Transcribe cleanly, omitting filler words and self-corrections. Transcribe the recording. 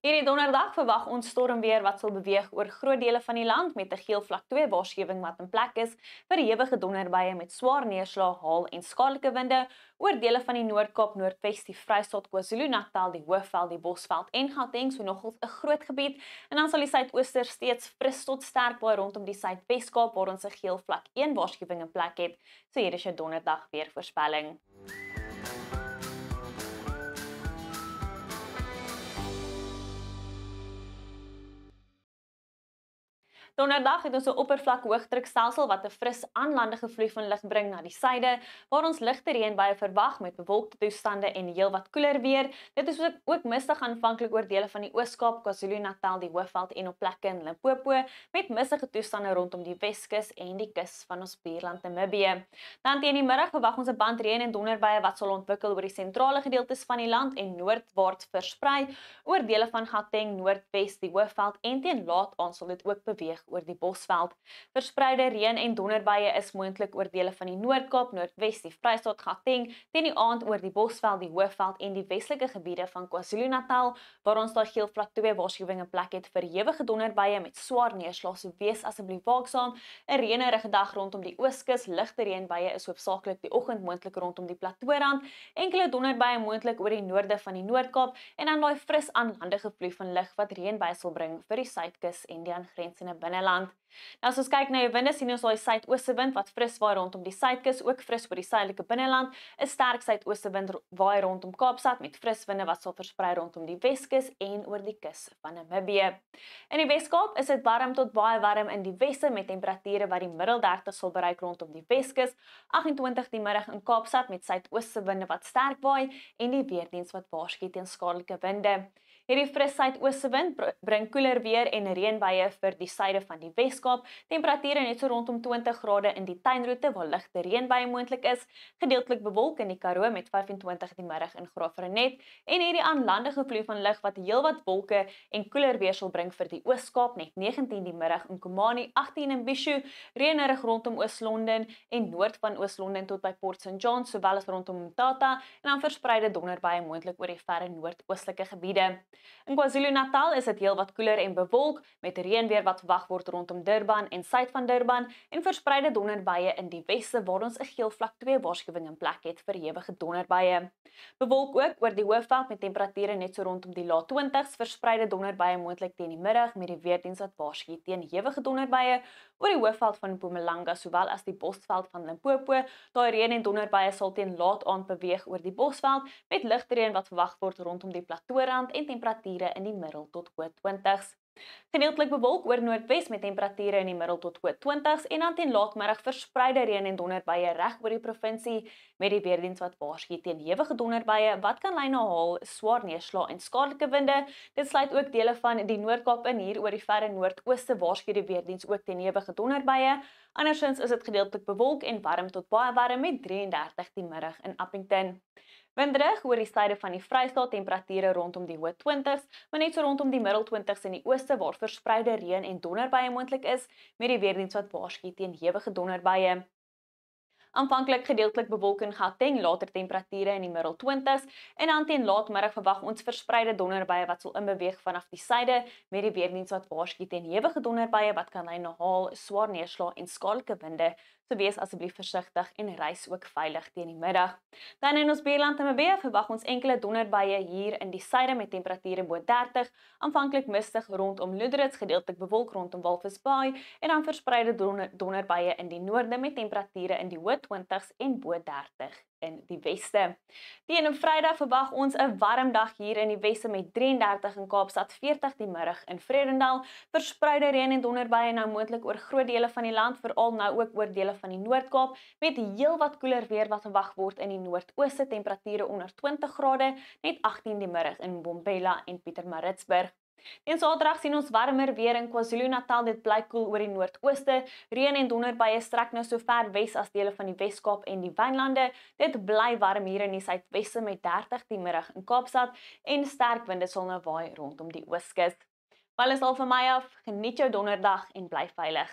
Hierdie donderdag verwag ons stormweer wat sal beweeg oor groot dele van die land met 'n geel vlak 2 waarskuwing wat in plek is vir ewige donderbuie met swaar neerslag, haal en skadelike winde oor dele van die Noord-Kaap, Noordwes, die Vrystaat, KwaZulu-Natal, die Hoofveld, die Bosveld en Gauteng, so nogals 'n groot gebied. En dan sal die suidooster steeds fris tot sterk waai rondom die Suidweskaap waar ons 'n geel vlak 1 waarskuwing in plek het. So hier is jou donderdag weer voorspelling. Donderdag het ons 'n oppervlak hoëdrukstelsel wat 'n fris aanlandige vloei van lug bring na die suide, waar ons ligte reënbuie verwag met bewolkte toestande en heelwat koeler weer. Dit is ook mistig aanvanklik oor dele van die Oos-Kaap, KwaZulu-Natal, die Hoofveld en op plekke in Limpopo, met mistige toestande rondom die Weskus en die kus van ons buurland Namibië. Dan teen die middag verwag ons 'n band reën en donderbuie wat sal ontwikkel oor die sentrale gedeeltes van die land en noordwaarts versprei oor dele van Gauteng, Noordwes, die Hoofveld en teen laat aand sal dit ook beweeg oor die Bosveld. Verspreide reën en donderbuie is moontlik oor dele van die Noord-Kaap, Noordwes, die Vrystaat, Gauteng, teen die aand oor die Bosveld, die Hoofveld en die westelike gebiede van KwaZulu-Natal, waar ons daar geel vlak 2 waarskuwing in plek het vir ewige donderbuie met swaar neerslag. So wees asseblief waaksaam. 'n Reënerige dag rondom die Ooskus, ligte reënbuie is hoofsaaklik die oggend moontlik rondom die Plateaurand, enkele donderbuie moontlik oor die noorde van die Noord-Kaap en dan daai fris aanlandige vloei van lug wat reënbuie sal bring vir die suidkus en die aangrensende binneland. Nou as ons kyk na die winde, sien ons daai suidooste wind wat fris waai rondom die suidkus, ook fris oor die suidelike binneland. 'n Sterk suidooste wind waai rondom Kaapstad met fris winde wat sal versprei rondom die Weskus en oor die kus van Namibië. In die Weskaap is dit warm tot baie warm in die weste met temperature wat die middel 30 sal bereik rondom die Weskus, 28 die middag in Kaapstad met suidooste winde wat sterk waai en die weerdiens wat waarsku teen skadelike winde. Hierdie fris suidooste wind bring koeler weer en reënbuie vir die suide van die Weskaap. Temperature net so rondom 20 grade in die tuinroete waar ligte reënbuie moontlik is, gedeeltelik bewolk in die Karoo met 25 die middag in Graaf-Reinet en hierdie aanlandige vloei van lug wat heelwat wolke en koeler weer sal bring vir die Oos-Kaap net 19 die middag in Komani, 18 in Bishu, reënerig rondom Oos-London en noord van Oos-London tot by Port St John sowel as rondom Mthatha en dan verspreide donderbuie moontlik oor die verre noordoostelike gebiede. In KwaZulu-Natal is dit heelwat koeler en bewolk met reënweer wat verwag word rondom Durban en suid van Durban en verspreide donderbuie in die weste waar ons 'n geel vlak 2 waarskuwing in plek het vir ewige donderbuie. Bewolk ook oor die Hoofveld met temperature net so rondom die laat 20s, verspreide donderbuie moontlik teen die middag met die weerdiens wat waarsku teen ewige donderbuie oor die Hoofveld van Mpumalanga sowel as die Bosveld van Limpopo. Daai reën en donderbuie sal teen laat aand beweeg oor die Bosveld met ligte reën wat verwag word rondom die Plateaurand en temperature in die middel tot hoë 20s. Gedeeltelik bewolk oor Noordwes met temperature in die middel tot hoë 20s en dan teen laatmiddag verspreide reën en donderbuie reg oor die provinsie met die weerdiens wat waarsku teen ewige donderbuie wat kan lei na haal, swaar neerslag en skadelike winde. Dit sluit ook dele van die Noord-Kaap in. Hier oor die verre noordooste waarsku die weerdiens ook teen ewige donderbuie. Andersins is dit gedeeltelik bewolk en warm tot baie warm met 33 die middag in Appington. Windrig oor die suide van die Vrystaat, temperature rondom die hoë 20s, maar net so rondom die middel 20s in die ooste waar verspreide reën en donderbuie moontlik is met die weerdiens wat waarsku teen ewige donderbuie. Aanvanklik gedeeltelik bewolk in Gauteng, later temperature in die middel 20s en dan teen laatmiddag verwag ons verspreide donderbuie wat sal inbeweeg vanaf die suide met die weerdiens wat waarsku teen ewige donderbuie wat kan lei na haal, swaar neerslag en skadelike winde. So wees asseblief versigtig en reis ook veilig teen die middag. Dan in ons buurland Namibië verwag ons enkele donderbuie hier in die suide met temperature bo 30, aanvanklik mistig rondom Lüderitz, gedeeltelik bewolk rondom Walvis Bay en dan verspreide donderbuie in die noorde met temperature in die hoë 20s en bo 30 in die weste. Teen Vrydag verwag ons 'n warm dag hier in die weste met 33 in Kaapstad, 40 die middag in Vredendal. Verspreide reën en donderbuie nou moontlik oor groot dele van die land, veral nou ook oor dele van die Noord-Kaap met heelwat koeler weer wat verwag word in die noordooste, temperature onder 20 grade, net 18 die middag in Mbombela en Pietermaritzburg. En Saterdag sien ons warmer weer in KwaZulu-Natal, dit bly koel oor die noordooste. Reën en donderbuie strek nou so ver wes as dele van die Weskaap en die Wynlande. Dit bly warm hier in die suidweste met 30 die middag in Kaapstad en sterk winde sal nou waai rondom die Ooskus. Wel is al van my af, geniet jou donderdag en bly veilig.